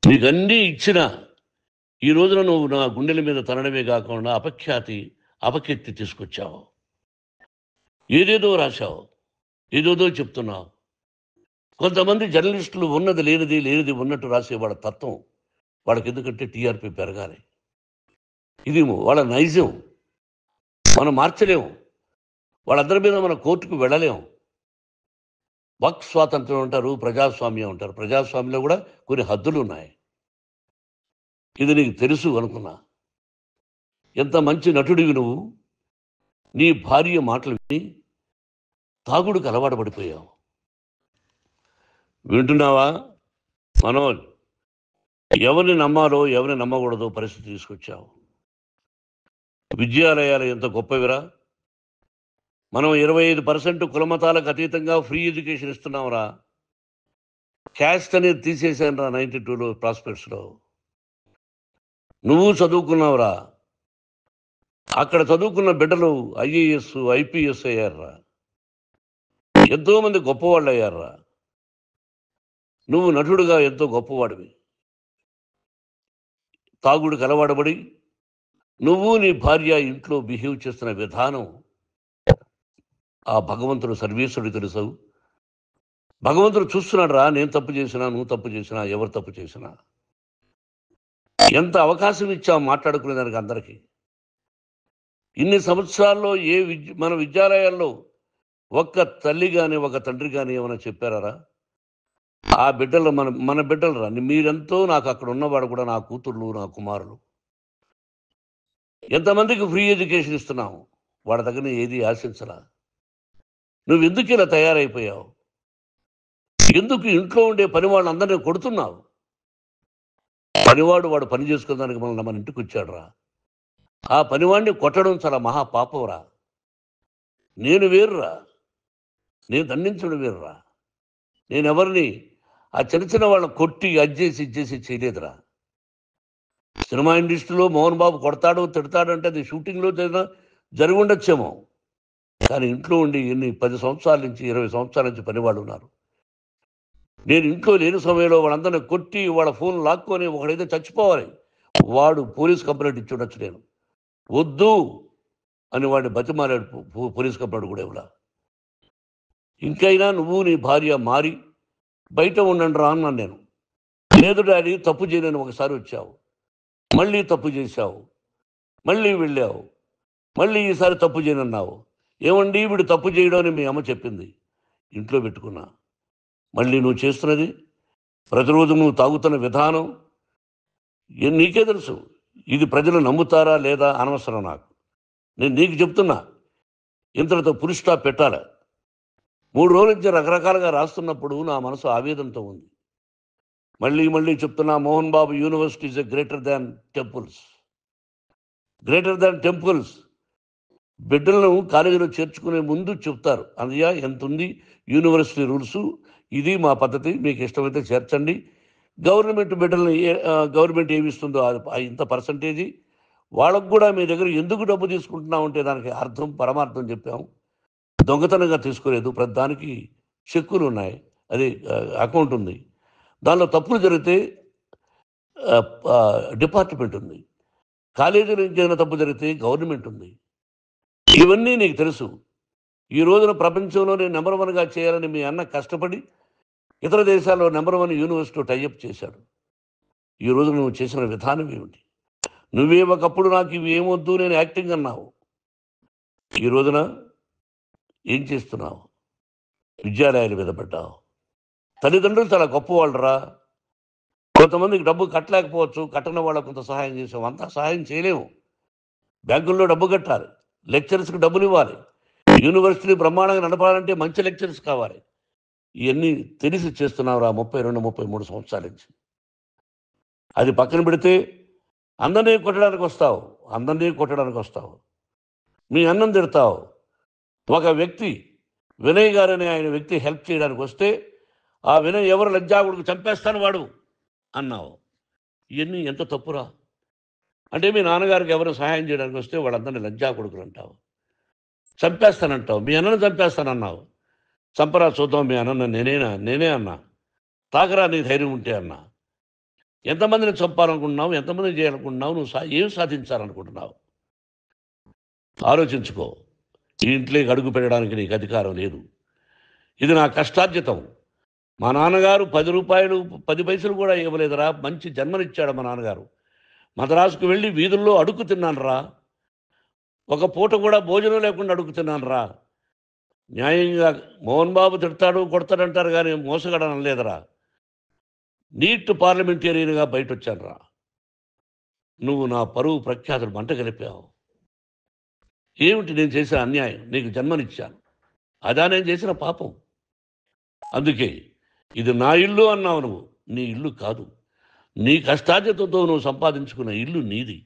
నీకు అన్నీ ఇచ్చిన ఈ రోజున నువ్వు నా గుండెల మీద తనడమే కాకుండా అపకీర్తి తీసుకొచ్చావు. ఏదేదో రాశావు, ఏదేదో చెప్తున్నావు. కొంతమంది జర్నలిస్టులు ఉన్నది లేనిది, లేనిది ఉన్నట్టు రాసే వాళ్ళ తత్వం వాళ్ళకి, ఎందుకంటే టీఆర్పీ పెరగాలి. ఇది వాళ్ళ నైజం. మనం మార్చలేము. వాళ్ళందరి మీద మన కోర్టుకు వెళ్ళలేము. వాక్ స్వాతంత్రం అంటారు, ప్రజాస్వామ్యం అంటారు. ప్రజాస్వామ్యంలో కూడా కొన్ని హద్దులు ఉన్నాయి. ఇది నీకు తెలుసు అనుకున్నా. ఎంత మంచి నటుడివి నువ్వు. నీ భార్య మాటలు విని తాగుడుకు అలవాటు పడిపోయావు. వింటున్నావా మనోజ్? ఎవరిని నమ్మాలో ఎవరిని నమ్మకూడదో పరిస్థితి తీసుకొచ్చావు. విద్యాలయాలు ఎంత గొప్పవిరా. మనం 25% కులమతాలకు అతీతంగా ఫ్రీ ఎడ్యుకేషన్ ఇస్తున్నాంరా. క్యాస్ట్ అనేది తీసేశాను రా 92లో ప్రాస్పెక్ట్స్లో. నువ్వు చదువుకున్నావురా. అక్కడ చదువుకున్న బిడ్డలు ఐఏఎస్, ఐపీఎస్ అయ్యారా. ఎంతోమంది గొప్పవాళ్ళు అయ్యారా. నువ్వు నటుడుగా ఎంతో గొప్పవాడివి. తాగుడుకు అలవాడబడి నువ్వు నీ భార్య ఇంట్లో బిహేవ్ చేస్తున్న విధానం ఆ భగవంతుడు సర్వేశ్వరుడు తెలుసు. భగవంతుడు చూస్తున్నాడు రా. నేను తప్పు చేసినా, నువ్వు తప్పు చేసినా, ఎవరు తప్పు చేసినా. ఎంత అవకాశం ఇచ్చావు మాట్లాడుకునేదానికి అందరికీ. ఇన్ని సంవత్సరాల్లో మన విద్యాలయాల్లో ఒక్క తల్లి కానీ ఒక తండ్రి కానీ ఏమైనా చెప్పారా? ఆ బిడ్డలు మన బిడ్డలు రా. మీరెంతో నాకు అక్కడ ఉన్నవాడు కూడా నా కూతుర్లు, నా కుమారులు. ఎంతమందికి ఫ్రీ ఎడ్యుకేషన్ ఇస్తున్నావు. వాడి దగ్గర ఏది ఆశించరా. నువ్వు ఎందుకు ఇలా తయారైపోయావు? ఎందుకు ఇంట్లో ఉండే పని వాళ్ళందరినీ కొడుతున్నావు? పనివాడు వాడు పని చేసుకోవడానికి మన ఇంటికి వచ్చాడు రా. ఆ పనివాడిని కొట్టడం చాలా మహాపాపంరా. నేను వేరురా. నేను దండించడం వేరురా. నేను ఎవరిని ఆ చిన్న చిన్న వాళ్ళని కొట్టి ఇచ్చేసి చేయలేదురా. సినిమా ఇండస్ట్రీలో మోహన్ బాబు కొడతాడు, తిడతాడు అంటే అది షూటింగ్లో జరిగి ఉండొచ్చేమో. కానీ ఇంట్లో ఉండి 10 సంవత్సరాల నుంచి 20 సంవత్సరాల నుంచి పనివాళ్ళు ఉన్నారు. నేను ఇంట్లో లేని సమయంలో వాళ్ళందరినీ కొట్టి వాళ్ళ ఫోన్ లాక్కొని ఒకడైతే చచ్చిపోవాలి. వాడు పోలీస్ కంప్లైంట్ ఇచ్చి ఉండొచ్చు. నేను వద్దు అని వాడిని బతిమాలాడు. పోలీస్ కంప్లైంట్ కూడా ఇవ్వలా. ఇంకైనా నువ్వు నీ భార్య మారి బయట ఉండండి రా అన్నాను నేను. లేదు డాడీ, తప్పు చేయలేని ఒకసారి వచ్చావు, మళ్ళీ తప్పు చేశావు, మళ్ళీ వెళ్ళావు, మళ్ళీ ఈసారి తప్పు చేయనన్నావు. ఏమండి వీడు తప్పు చేయడం అని మీ అమ్మ చెప్పింది. ఇంట్లో పెట్టుకున్నా. మళ్ళీ నువ్వు చేస్తున్నది, ప్రతిరోజు నువ్వు తాగుతున్న విధానం నీకే తెలుసు. ఇది ప్రజలు నమ్ముతారా లేదా అనవసరం నాకు. నేను నీకు చెప్తున్నా, ఇంతటితో పులి స్టాప్ పెట్టాలి. 3 రోజుల నుంచి రకరకాలుగా రాస్తున్నప్పుడు నా మనసు ఆవేదనతో ఉంది. మళ్ళీ చెప్తున్నా, Mohan Babu university is greater than temples. Greater than temples. బిడ్డలను కాలేజీలో చేర్చుకునే ముందు చెప్తారు, అన్నయ్య ఎంత ఉంది యూనివర్సిటీ రూల్స్, ఇది మా పద్ధతి, మీకు ఇష్టమైతే చేర్చండి. గవర్నమెంట్ బిడ్డలని గవర్నమెంట్ ఏమి ఇస్తుందో ఇంత పర్సంటేజీ వాళ్ళకు కూడా మీ దగ్గర ఎందుకు డబ్బు తీసుకుంటున్నాం అంటే దానికి అర్థం పరమార్థం చెప్పాము. దొంగతనంగా తీసుకోలేదు. ప్రతి దానికి చెక్కులు ఉన్నాయి, అది అకౌంట్ ఉంది. దానిలో తప్పులు జరిగితే డిపార్ట్మెంట్ ఉంది. కాలేజీలో ఇంకేమైనా తప్పు జరిగితే గవర్నమెంట్ ఉంది. ఇవన్నీ నీకు తెలుసు. ఈ రోజున ప్రపంచంలోనే నెంబర్ 1గా చేయాలని మీ అన్న కష్టపడి ఇతర దేశాల్లో నెంబర్ 1 యూనివర్సిటీ టైఅప్ చేశాడు. ఈ రోజు నువ్వు చేసిన విధానం ఏమిటి? నువ్వే ఒకప్పుడు నాకు ఇవి ఏమొద్దు నేను యాక్టింగ్ అన్నావు. ఈ రోజున ఏం చేస్తున్నావు? విద్యాలయాలు మీద పడ్డావు. తల్లిదండ్రులు చాలా గొప్పవాళ్ళు రా. కొంతమందికి డబ్బు కట్టలేకపోవచ్చు, కట్టని వాళ్ళకు కొంత సహాయం చేసాం. అంతా సహాయం చేయలేము. బ్యాంకుల్లో డబ్బు కట్టాలి, లెక్చరర్స్కి డబ్బులు ఇవ్వాలి, యూనివర్సిటీ బ్రహ్మాండంగా నడపాలంటే మంచి లెక్చరర్స్ కావాలి. ఇవన్నీ తెలిసి చేస్తున్నావురా 32-33 సంవత్సరాల నుంచి. అది పక్కన పెడితే అందరినీ కొట్టడానికి వస్తావు. మీ అన్నం తిడతావు. ఒక వ్యక్తి వినయ్ గారని ఆయన వ్యక్తి హెల్ప్ చేయడానికి వస్తే ఆ వినయ్ ఎవరు లజ్జాగుడికి చంపేస్తాను వాడు అన్నావు. ఇవన్నీ ఎంత తప్పురా. అంటే మీ నాన్నగారికి ఎవరు సహాయం చేయడానికి వస్తే వాళ్ళందరినీ లజ్జాగుడుకులు అంటావు, చంపేస్తానంటావు. మీ అన్నను చంపేస్తానన్నావు. చంపరా చూద్దాం మీ అన్న. నేనే అన్నా. తాకరా నీ ధైర్యం ఉంటే అన్నా. ఎంతమందిని చంపాలనుకుంటున్నావు, ఎంతమందిని చేయాలనుకుంటున్నావు, నువ్వు ఏం సాధించాలనుకుంటున్నావు ఆలోచించుకో. ఈ ఇంట్లోకి అడుగు పెట్టడానికి నీకు అధికారం లేదు. ఇది నా కష్టార్జితం. మా నాన్నగారు 10 రూపాయలు 10 పైసలు కూడా ఇవ్వలేదురా. మంచి జన్మనిచ్చాడు మా నాన్నగారు. మద్రాసుకు వెళ్ళి వీధుల్లో అడుగు తిన్నాను రా. ఒక పూట కూడా భోజనం లేకుండా అడుగు తిన్నాను రా. న్యాయంగా మోహన్ బాబు తిడతాడు కొడతాడంటారు కానీ మోసగడం అనలేదురా. నీట్ పార్లమెంటేరియన్గా బయట వచ్చాను రా. నువ్వు నా పరువు ప్రఖ్యాతులు మంట కలిపావు. ఏమిటి నేను చేసిన అన్యాయం? నీకు జన్మనిచ్చాను, అదా నేను చేసిన పాపం. అందుకే ఇది నా ఇల్లు అన్నావు. నువ్వు నీ ఇల్లు కాదు. నీ కష్టార్జితంతో నువ్వు సంపాదించుకున్న ఇల్లు నీది.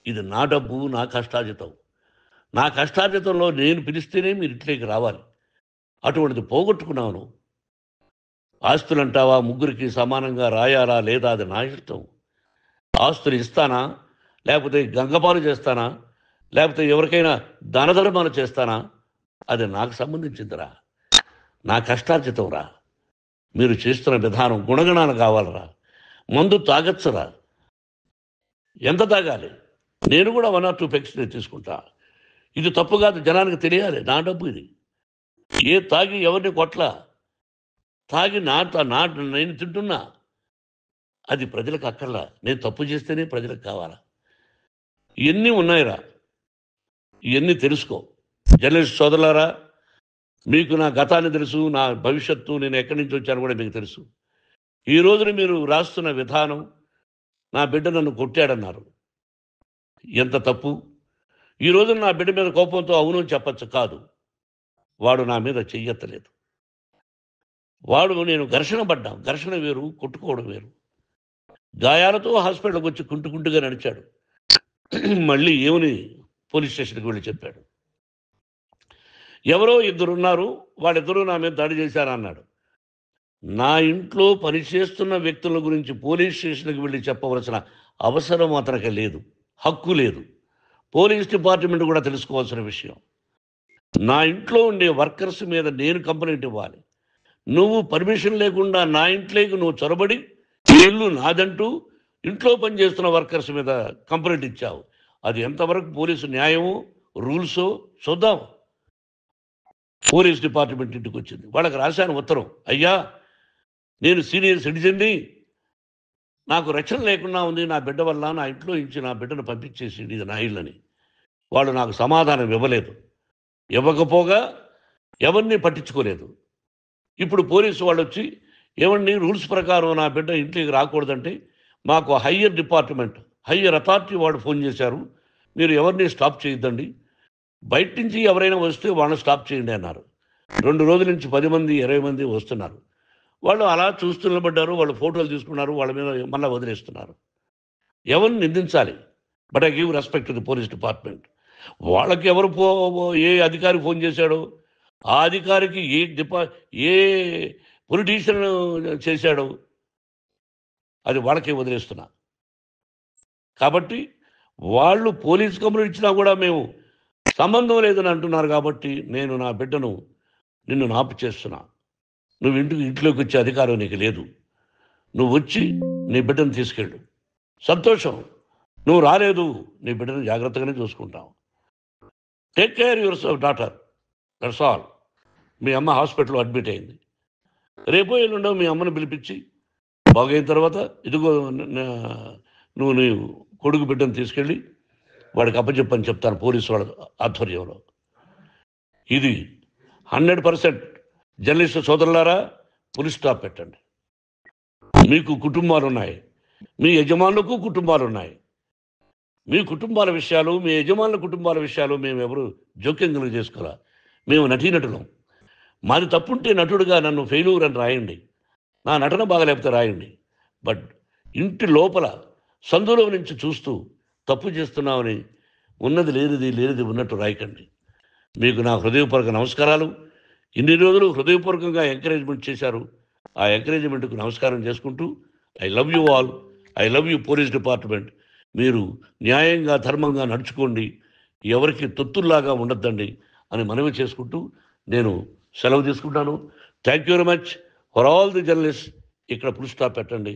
ఇది నా డబ్బు, నా కష్టార్జితం. నా కష్టార్జితంలో నేను పిలిస్తేనే మీరు ఇంట్లోకి రావాలి. అటువంటిది పోగొట్టుకున్నావు నువ్వు. ఆస్తులు అంటావా, ముగ్గురికి సమానంగా రాయాలా లేదా అది నా ఇష్టం. ఆస్తులు ఇస్తానా, లేకపోతే గంగపాలు చేస్తానా, లేకపోతే ఎవరికైనా దానధర్మాలు చేస్తానా, అది నాకు సంబంధించిందిరా. నా కష్టార్జితం రా. మీరు చేస్తున్న విధానం గుణగణాలు కావాలరా. మందు తాగచ్చురా. ఎంత తాగాలి? నేను కూడా 1 or 2 పెగ్స్ తీసుకుంటా. ఇది తప్పు కాదు, జనానికి తెలియాలి. నా డబ్బు ఇది. తాగి ఎవరిని కొట్లా, తాగి నేను తింటున్నా. అది ప్రజలకు అక్కర్లా. నేను తప్పు చేస్తేనే ప్రజలకు కావాలా. ఇవన్నీ ఉన్నాయిరా. ఇవన్నీ తెలుసుకో. జర్నలిస్ట్ సోదరులారా, మీకు నా గతాన్ని తెలుసు, నా భవిష్యత్తు, నేను ఎక్కడి నుంచి వచ్చాను కూడా మీకు తెలుసు. ఈ రోజున మీరు రాస్తున్న విధానం, నా బిడ్డ నన్ను కొట్టాడన్నారు. ఎంత తప్పు. ఈ రోజున నా బిడ్డ మీద కోపంతో అవును చెప్పచ్చు. కాదు, వాడు నా మీద చెయ్యెత్తలేదు. నేను ఘర్షణ పడ్డాం. ఘర్షణ వేరు, కొట్టుకోవడం వేరు. గాయాలతో హాస్పిటల్కి వచ్చి కుంటుకుంటుగా నడిచాడు. మళ్ళీ ఏమని పోలీస్ స్టేషన్కి వెళ్ళి చెప్పాడు. ఎవరో 2 ఉన్నారు, వాళ్ళిద్దరూ నా మీద దాడి చేశారన్నాడు. నా ఇంట్లో పనిచేస్తున్న వ్యక్తుల గురించి పోలీస్ స్టేషన్కి వెళ్ళి చెప్పవలసిన అవసరం అతనికి లేదు, హక్కు లేదు. పోలీస్ డిపార్ట్మెంట్ కూడా తెలుసుకోవాల్సిన విషయం. నా ఇంట్లో ఉండే వర్కర్స్ మీద నేను కంప్లైంట్ ఇవ్వాలి. నువ్వు పర్మిషన్ లేకుండా నా ఇంట్లోకి నువ్వు చొరబడి ఇల్లు నాదంటూ ఇంట్లో పనిచేస్తున్న వర్కర్స్ మీద కంప్లైంట్ ఇచ్చావు. అది ఎంతవరకు పోలీసు న్యాయమో రూల్సో చూద్దాం. పోలీస్ డిపార్ట్మెంట్ ఇంటికి వచ్చింది. వాళ్ళకి రాశాను ఉత్తరం. అయ్యా, నేను సీనియర్ సిటిజన్ని, నాకు రక్షణ లేకుండా ఉంది. నా బిడ్డ వల్ల నా ఇంట్లో నుంచి నా బిడ్డను పంపించేసి ఇది నా ఇల్లని. వాళ్ళు నాకు సమాధానం ఇవ్వలేదు. ఇవ్వకపోగా ఎవరిని పట్టించుకోలేదు. ఇప్పుడు పోలీసు వాళ్ళు వచ్చి ఏమండి, రూల్స్ ప్రకారం నా బిడ్డ ఇంటికి రాకూడదంటే మాకు హయ్యర్ డిపార్ట్మెంట్, హయ్యర్ అథారిటీ వాడు ఫోన్ చేశారు, మీరు ఎవరిని స్టాప్ చేయొద్దండి, బయట నుంచి ఎవరైనా వస్తే వాళ్ళని స్టాప్ చేయండి అన్నారు. 2 రోజుల నుంచి 10 మంది 20 మంది వస్తున్నారు. వాళ్ళు అలా చూస్తూ నిలబడ్డారు. వాళ్ళు ఫోటోలు తీసుకున్నారు, వాళ్ళ మీద మళ్ళీ వదిలేస్తున్నారు. ఎవరిని నిందించాలి? But I give respect to the police department. వాళ్ళకి ఎవరు ఏ అధికారి ఫోన్ చేశాడో, ఆ అధికారికి ఏ పొలిటీషియన్ చేశాడో అది వాళ్ళకే వదిలేస్తున్నా. కాబట్టి వాళ్ళు పోలీస్ కంప్లైంట్ ఇచ్చినా కూడా మేము సంబంధం లేదని అంటున్నారు. కాబట్టి నేను నా బిడ్డను నిన్ను నాపు చేస్తున్నా. నువ్వు ఇంట్లోకి వచ్చే అధికారం నీకు లేదు. నువ్వు వచ్చి నీ బిడ్డను తీసుకెళ్ళు. సంతోషం, నువ్వు రాలేదు, నీ బిడ్డను జాగ్రత్తగానే చూసుకుంటావు. Take care your daughter, that's all. మీ అమ్మ హాస్పిటల్లో అడ్మిట్ అయింది. రేపో ఎల్లుండో మీ అమ్మను పిలిపించి బాగైన తర్వాత ఇదిగో నువ్వు నీ కొడుకు బిడ్డను తీసుకెళ్ళి వాడికి అప్పచెప్పని చెప్తాను పోలీసు వాళ్ళ ఆధ్వర్యంలో. ఇది 100% జర్నలిస్టు సోదరులారా, పులి స్టాప్ పెట్టండి. మీకు కుటుంబాలు ఉన్నాయి, మీ యజమానులకు కుటుంబాలు ఉన్నాయి. మీ కుటుంబాల విషయాలు, మీ యజమానుల కుటుంబాల విషయాలు మేము ఎవరు జోక్యం చేసుకోరా. మేము నటీనటులం. మాది తప్పుంటే నటుడుగా నన్ను ఫెయిల్యూర్ అని రాయండి, నా నటన బాగలేకపోతే రాయండి. బట్ ఇంటి లోపల సందులో నుంచి చూస్తూ తప్పు చేస్తున్నామని ఉన్నది లేనిది ఉన్నట్టు రాయకండి. మీకు నా హృదయపూర్వక నమస్కారాలు. ఇన్ని రోజులు హృదయపూర్వకంగా ఎంకరేజ్మెంట్ చేశారు. ఆ ఎంకరేజ్మెంట్కు నమస్కారం చేసుకుంటూ I love you all. I love you police department. మీరు న్యాయంగా ధర్మంగా నడుచుకోండి, ఎవరికి తొత్తుల్లాగా ఉండద్దండి అని మనవి చేసుకుంటూ నేను సెలవు తీసుకుంటాను. Thank you very much for all the journalist. ఇక్కడ ఫుల్ స్టాప్ పెట్టండి.